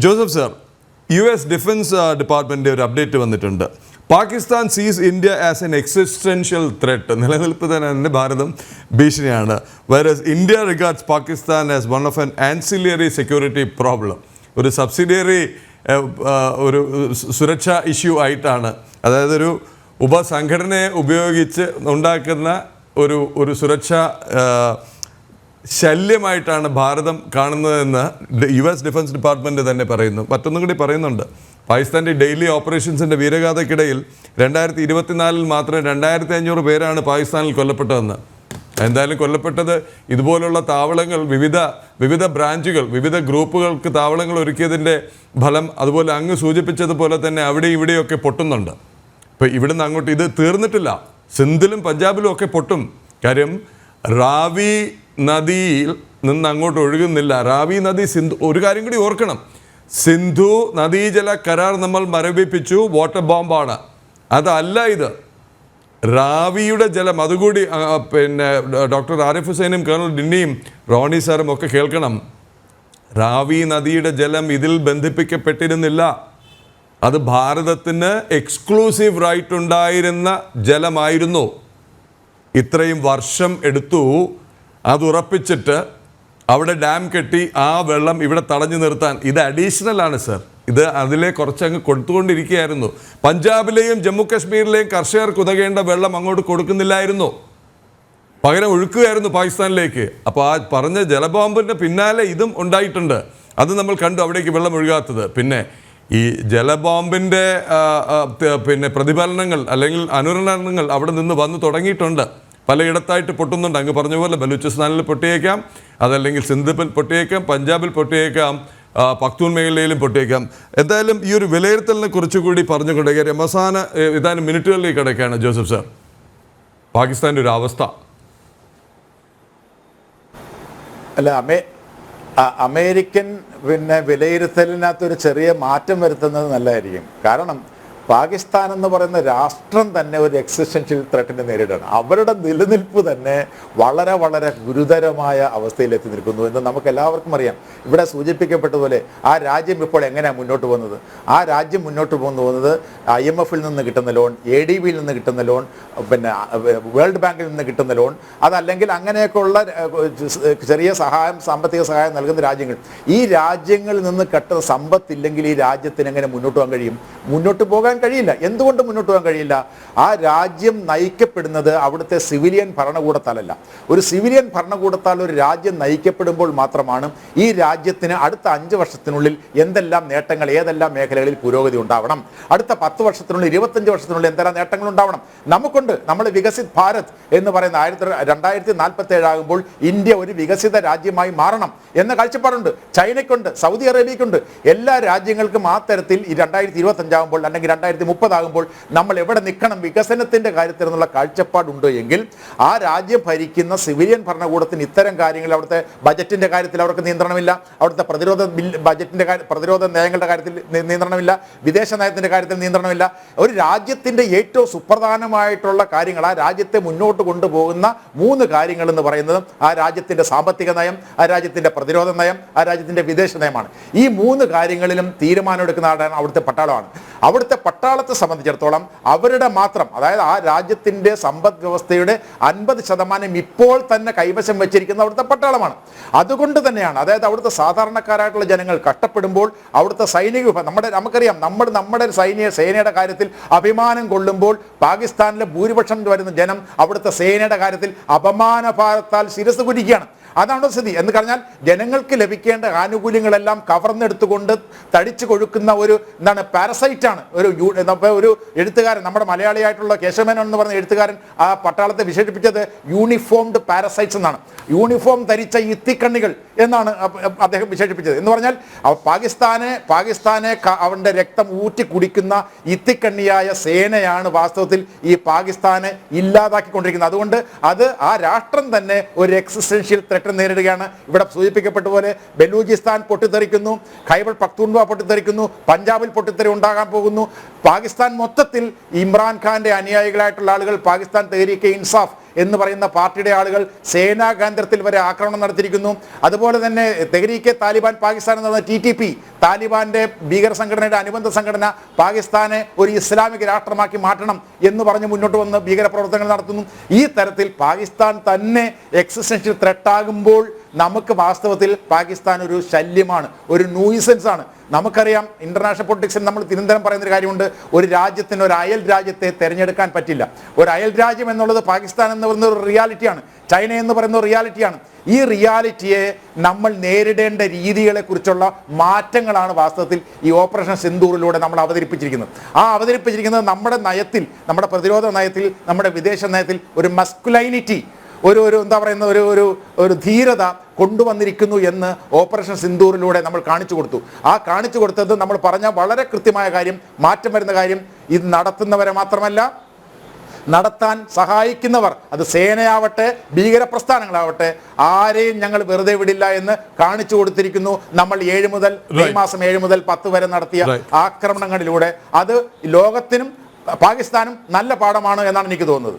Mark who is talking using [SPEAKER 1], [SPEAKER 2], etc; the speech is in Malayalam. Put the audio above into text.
[SPEAKER 1] ജോസഫ് സർ, US ഡിഫൻസ് ഡിപ്പാർട്ട്മെൻറ്റിൻ്റെ ഒരു അപ്ഡേറ്റ് വന്നിട്ടുണ്ട്. Pakistan sees India as an existential threat. നിലനിൽപ്പ് തന്നെ ഭാരതം ഭീഷണിയാണ്. Whereas India regards Pakistan as one of an ancillary security problem. ഒരു സബ്സിഡിയറി ഒരു സുരക്ഷാ ഇഷ്യൂ ആയിട്ടാണ്, അതായത് ഒരു ഉപസംഘടനയെ ഉപയോഗിച്ച് ഉണ്ടാക്കുന്ന ഒരു സുരക്ഷാ ശല്യമായിട്ടാണ് ഭാരതം കാണുന്നതെന്ന് US ഡിഫൻസ് ഡിപ്പാർട്ട്മെൻറ്റ് തന്നെ പറയുന്നു. മറ്റൊന്നും കൂടി പറയുന്നുണ്ട്. പാകിസ്ഥാൻ്റെ ഡെയിലി ഓപ്പറേഷൻസിൻ്റെ വീരഗാഥയ്ക്കിടയിൽ 2024 മാത്രം 2500 പേരാണ് പാകിസ്ഥാനിൽ കൊല്ലപ്പെട്ടതെന്ന്. എന്തായാലും കൊല്ലപ്പെട്ടത് ഇതുപോലുള്ള താവളങ്ങൾ, വിവിധ ബ്രാഞ്ചുകൾ, വിവിധ ഗ്രൂപ്പുകൾക്ക് താവളങ്ങൾ ഒരുക്കിയതിൻ്റെ ഫലം, അതുപോലെ അങ്ങ് സൂചിപ്പിച്ചതുപോലെ തന്നെ അവിടെ ഇവിടെയൊക്കെ പൊട്ടുന്നുണ്ട്. ഇപ്പോൾ ഇവിടുന്ന് അങ്ങോട്ട് ഇത് തീർന്നിട്ടില്ല. സിന്ധിലും പഞ്ചാബിലും ഒക്കെ പൊട്ടും. കാര്യം റാവി നദിയിൽ നിന്ന് അങ്ങോട്ട് ഒഴുകുന്നില്ല. റാവി നദി ഒരു കാര്യം കൂടി ഓർക്കണം, സിന്ധു നദീജല കരാർ നമ്മൾ മരവിപ്പിച്ചു, വാട്ടർ ബോംബാണ്. അതല്ല ഇത്, റാവിയുടെ ജലം. അതുകൂടി പിന്നെ ഡോക്ടർ ആരിഫ് ഹുസൈനും കേണൽ ഡിന്നിയും റോണി സാറും ഒക്കെ കേൾക്കണം. റാവി നദിയുടെ ജലം ഇതിൽ ബന്ധിപ്പിക്കപ്പെട്ടിരുന്നില്ല. അത് ഭാരതത്തിന് എക്സ്ക്ലൂസീവ് റൈറ്റ് ഉണ്ടായിരുന്ന ജലമായിരുന്നു. ഇത്രയും വർഷം എടുത്തു അതുറപ്പിച്ചിട്ട് അവിടെ ഡാം കെട്ടി ആ വെള്ളം ഇവിടെ തടഞ്ഞു നിർത്താൻ. ഇത് അഡീഷണൽ ആണ് സർ. ഇത് അതിലെ കുറച്ചങ്ങ് കൊടുത്തുകൊണ്ടിരിക്കുകയായിരുന്നു. പഞ്ചാബിലെയും ജമ്മു കാശ്മീരിലെയും കർഷകർക്ക് ഉതകേണ്ട വെള്ളം അങ്ങോട്ട് കൊടുക്കുന്നില്ലായിരുന്നു, പകരം ഒഴുക്കുകയായിരുന്നു പാകിസ്ഥാനിലേക്ക്. അപ്പോൾ ആ പറഞ്ഞ ജലബോംബിൻ്റെ പിന്നാലെ ഇതും ഉണ്ടായിട്ടുണ്ട്. അത് നമ്മൾ കണ്ടു, അവിടേക്ക് വെള്ളം ഒഴുകാത്തത്. പിന്നെ ഈ ജലബോംബിൻ്റെ പിന്നെ പ്രതിഫലനങ്ങൾ അല്ലെങ്കിൽ അനുരണനങ്ങൾ അവിടെ നിന്ന് വന്നു തുടങ്ങിയിട്ടുണ്ട്. പലയിടത്തായിട്ട് പൊട്ടുന്നുണ്ട്. അങ്ങ് പറഞ്ഞ പോലെ ബലൂചിസ്ഥാനിൽ പൊട്ടിയേക്കാം, അതല്ലെങ്കിൽ സിന്ധിൽ പൊട്ടിയേക്കാം, പഞ്ചാബിൽ പൊട്ടിയേക്കാം, പഖ്തൂൺ മേഖലയിലും പൊട്ടിയേക്കാം. എന്തായാലും ഈ ഒരു വിലയിരുത്തലിനെ കുറിച്ചുകൂടി പറഞ്ഞുകൊണ്ട് കാര്യം അവസാന ഏതാനും മിനിറ്റുകളിലേക്ക് കിടക്കുകയാണ് ജോസഫ് സാർ. പാകിസ്ഥാൻ്റെ ഒരു അവസ്ഥ
[SPEAKER 2] അല്ല, അമേരിക്കൻ വിലയിരുത്തലിനകത്തൊരു ചെറിയ മാറ്റം വരുത്തുന്നത് നല്ലതായിരിക്കും. കാരണം പാകിസ്ഥാൻ എന്ന് പറയുന്ന രാഷ്ട്രം തന്നെ ഒരു എക്സിസ്റ്റൻഷ്യൽ ത്രെറ്റിനെ നേരിടുകയാണ്. അവരുടെ നിലനിൽപ്പ് തന്നെ വളരെ വളരെ ഗുരുതരമായ അവസ്ഥയിലെത്തി നിൽക്കുന്നു എന്ന് നമുക്ക് എല്ലാവർക്കും അറിയാം. ഇവിടെ സൂചിപ്പിക്കപ്പെട്ടതുപോലെ ആ രാജ്യം ഇപ്പോൾ എങ്ങനെയാണ് മുന്നോട്ട് പോകുന്നത്? ആ രാജ്യം മുന്നോട്ട് പോകുന്നത് IMF-ൽ നിന്ന് കിട്ടുന്ന ലോൺ, ADB-യിൽ നിന്ന് കിട്ടുന്ന ലോൺ, പിന്നെ വേൾഡ് ബാങ്കിൽ നിന്ന് കിട്ടുന്ന ലോൺ, അതല്ലെങ്കിൽ അങ്ങനെയൊക്കെയുള്ള ചെറിയ സഹായം, സാമ്പത്തിക സഹായം നൽകുന്ന രാജ്യങ്ങൾ. ഈ രാജ്യങ്ങളിൽ നിന്ന് കിട്ടുന്ന സമ്പത്തില്ലെങ്കിൽ ഈ രാജ്യത്തിന് എങ്ങനെ മുന്നോട്ട് പോകാൻ കഴിയും? മുന്നോട്ട് പോകാൻ കഴിയില്ല. എന്തുകൊണ്ട് മുന്നോട്ട് പോകാൻ കഴിയില്ല? ആ രാജ്യം നയിക്കപ്പെടുന്നത് അവിടുത്തെ സിവിലിയൻ ഭരണകൂടത്താലല്ല. ഒരു സിവിലിയൻ ഭരണകൂടത്താൽ ഒരു രാജ്യം നയിക്കപ്പെടുമ്പോൾ മാത്രമാണ് ഈ രാജ്യത്തിന് അടുത്ത 5 വർഷത്തിനുള്ളിൽ എന്തെല്ലാം നേട്ടങ്ങൾ, ഏതെല്ലാം മേഖലകളിൽ പുരോഗതി ഉണ്ടാവണം, അടുത്ത 10 വർഷത്തിനുള്ളിൽ 25 വർഷത്തിനുള്ളിൽ എന്തെല്ലാം നേട്ടങ്ങൾ ഉണ്ടാവണം. നമുക്കുണ്ട്, നമ്മൾ വികസിത് ഭാരത് എന്ന് പറയുന്ന 2047 ആകുമ്പോൾ ഇന്ത്യ ഒരു വികസിത രാജ്യമായി മാറണം എന്ന കാഴ്ചപ്പാടുണ്ട്. ചൈനയ്ക്കുണ്ട്, സൗദി അറേബ്യയ്ക്കുണ്ട്. എല്ലാ രാജ്യങ്ങൾക്കും ആ തരത്തിൽ 2025 ആകുമ്പോൾ അല്ലെങ്കിൽ 2030 ആകുമ്പോൾ നമ്മൾ എവിടെ നിൽക്കണം വികസനത്തിന്റെ കാര്യത്തിൽ എന്നുള്ള കാഴ്ചപ്പാടുണ്ട് എങ്കിൽ ആ രാജ്യം ഭരിക്കുന്ന സിവിലിയൻ ഭരണകൂടത്തിന് ഇത്തരം കാര്യങ്ങൾ, അവിടുത്തെ ബജറ്റിന്റെ കാര്യത്തിൽ അവർക്ക് നിയന്ത്രണമില്ല, അവിടുത്തെ പ്രതിരോധ നയങ്ങളുടെ കാര്യത്തിൽ നിയന്ത്രണമില്ല, വിദേശ നയത്തിന്റെ കാര്യത്തിൽ നിയന്ത്രണമില്ല. ഒരു രാജ്യത്തിന്റെ ഏറ്റവും സുപ്രധാനമായിട്ടുള്ള കാര്യങ്ങൾ, ആ രാജ്യത്തെ മുന്നോട്ട് കൊണ്ടുപോകുന്ന 3 കാര്യങ്ങൾ എന്ന് പറയുന്നത് ആ രാജ്യത്തിന്റെ സാമ്പത്തിക നയം, ആ രാജ്യത്തിന്റെ പ്രതിരോധ നയം, ആ രാജ്യത്തിന്റെ വിദേശ നയമാണ്. ഈ 3 കാര്യങ്ങളിലും തീരുമാനമെടുക്കുന്ന ആളാണ് അവിടുത്തെ പട്ടാളമാണ്. അവിടുത്തെ പട്ടാളത്തെ സംബന്ധിച്ചിടത്തോളം അവരുടെ മാത്രം, അതായത് ആ രാജ്യത്തിന്റെ സമ്പദ് വ്യവസ്ഥയുടെ 50% ഇപ്പോൾ തന്നെ കൈവശം വെച്ചിരിക്കുന്ന അവിടുത്തെ പട്ടാളമാണ്. അതുകൊണ്ട് തന്നെയാണ്, അതായത് അവിടുത്തെ സാധാരണക്കാരായിട്ടുള്ള ജനങ്ങൾ കഷ്ടപ്പെടുമ്പോൾ അവിടുത്തെ സൈനിക വിഭാഗം, നമുക്കറിയാം, നമ്മുടെ സേനയുടെ കാര്യത്തിൽ അഭിമാനം കൊള്ളുമ്പോൾ പാകിസ്ഥാനിലെ ഭൂരിപക്ഷം വരുന്ന ജനം അവിടുത്തെ സേനയുടെ കാര്യത്തിൽ അപമാനഭാരത്താൽ ശിരസ് കുനിക്കുകയാണ്. അതാണ് സ്ഥിതി. എന്ന് പറഞ്ഞാൽ ജനങ്ങൾക്ക് ലഭിക്കേണ്ട ആനുകൂല്യങ്ങളെല്ലാം കവർന്നെടുത്തുകൊണ്ട് തടിച്ചു കൊഴുക്കുന്ന ഒരു പാരസൈറ്റാണ് ഒരു എഴുത്തുകാരൻ, നമ്മുടെ മലയാളിയായിട്ടുള്ള കേശവമേനോൻ എന്ന് പറഞ്ഞ എഴുത്തുകാരൻ ആ പട്ടാളത്തെ വിശേഷിപ്പിച്ചത് യൂണിഫോംഡ് പാരസൈറ്റ്സ് എന്നാണ്. യൂണിഫോം ധരിച്ച ഇത്തിക്കണ്ണികൾ എന്നാണ് അദ്ദേഹം വിശേഷിപ്പിച്ചത്. എന്ന് പറഞ്ഞാൽ പാകിസ്ഥാനെ അവന്റെ രക്തം ഊറ്റി കുടിക്കുന്ന ഇത്തിക്കണ്ണിയായ സേനയാണ് വാസ്തവത്തിൽ ഈ പാകിസ്ഥാനെ ഇല്ലാതാക്കിക്കൊണ്ടിരിക്കുന്നത്. അതുകൊണ്ട് അത് ആ രാഷ്ട്രം തന്നെ ഒരു എക്സിസ്റ്റൻഷ്യൽ ത്രെറ്റ് നേരിടുകയാണ്. ഇവിടെ സൂചിപ്പിക്കപ്പെട്ട പോലെ ബലൂചിസ്ഥാൻ പൊട്ടിത്തെറിക്കുന്നു, ഖൈബർ പഖ്തൂൺഖ്വ പൊട്ടിത്തെറിക്കുന്നു, പഞ്ചാബിൽ പൊട്ടിത്തെറി ഉണ്ടാകാൻ പോകുന്നു. പാകിസ്ഥാൻ മൊത്തത്തിൽ ഇമ്രാൻഖാന്റെ അനുയായികളായിട്ടുള്ള ആളുകൾ പാകിസ്ഥാൻ തെഹ്രീക്കെ ഇൻസാഫ് എന്ന് പറയുന്ന പാർട്ടിയുടെ ആളുകൾ സേനാ കേന്ദ്രത്തിൽ വരെ ആക്രമണം നടത്തിയിരിക്കുന്നു. അതുപോലെ തന്നെ തെഹ്രീക്കെ താലിബാൻ പാകിസ്ഥാൻ എന്ന് പറയുന്ന TTP, താലിബാന്റെ ഭീകര സംഘടനയുടെ അനുബന്ധ സംഘടന, പാകിസ്ഥാനെ ഒരു ഇസ്ലാമിക രാഷ്ട്രമാക്കി മാറ്റണം എന്ന് പറഞ്ഞ് മുന്നോട്ട് വന്ന് ഭീകരപ്രവർത്തനങ്ങൾ നടത്തുന്നു. ഈ തരത്തിൽ പാകിസ്ഥാൻ തന്നെ എക്സിസ്റ്റൻഷ്യൽ ത്രെട്ടാകുമ്പോൾ നമുക്ക് വാസ്തവത്തിൽ പാകിസ്ഥാൻ ഒരു ശല്യമാണ്, ഒരു ന്യൂയിസൻസ് ആണ്. നമുക്കറിയാം, ഇന്റർനാഷണൽ പൊളിറ്റിക്സിൽ നമ്മൾ നിരന്തരം പറയുന്നൊരു കാര്യമുണ്ട്, ഒരു രാജ്യത്തിന് ഒരു അയൽ രാജ്യത്തെ തിരഞ്ഞെടുക്കാൻ പറ്റില്ല. ഒരു അയൽ രാജ്യം എന്നുള്ളത് പാകിസ്ഥാൻ എന്ന് പറയുന്ന ഒരു റിയാലിറ്റിയാണ്, ചൈന എന്ന് പറയുന്ന ഒരു റിയാലിറ്റിയാണ്. ഈ റിയാലിറ്റിയെ നമ്മൾ നേരിടേണ്ട രീതികളെ കുറിച്ചുള്ള മാറ്റങ്ങളാണ് വാസ്തവത്തിൽ ഈ ഓപ്പറേഷൻ സിന്ദൂറിലൂടെ നമ്മൾ അവതരിപ്പിച്ചിരിക്കുന്നത്. ആ അവതരിപ്പിച്ചിരിക്കുന്നത് നമ്മുടെ നയത്തിൽ, നമ്മുടെ പ്രതിരോധ നയത്തിൽ, നമ്മുടെ വിദേശ നയത്തിൽ ഒരു മസ്കുലൈനിറ്റി, ഒരു എന്താ പറയുന്ന ഒരു ധീരത കൊണ്ടുവന്നിരിക്കുന്നു എന്ന് ഓപ്പറേഷൻ സിന്ദൂറിലൂടെ നമ്മൾ കാണിച്ചു കൊടുത്തു. ആ കാണിച്ചു കൊടുത്തത് നമ്മൾ പറഞ്ഞ വളരെ കൃത്യമായ കാര്യം, മാറ്റം വരുന്ന കാര്യം, ഇത് നടത്തുന്നവരെ മാത്രമല്ല, നടത്താൻ സഹായിക്കുന്നവർ, അത് സേനയാവട്ടെ ഭീകര പ്രസ്ഥാനങ്ങളാവട്ടെ, ആരെയും ഞങ്ങൾ വെറുതെ വിടില്ല എന്ന് കാണിച്ചു കൊടുത്തിരിക്കുന്നു. നമ്മൾ മെയ് മാസം 7 മുതൽ 10 വരെ നടത്തിയ ആക്രമണങ്ങളിലൂടെ അത് ലോകത്തിനും പാകിസ്ഥാനും നല്ല പാഠമാണ് എന്നാണ് എനിക്ക് തോന്നുന്നത്.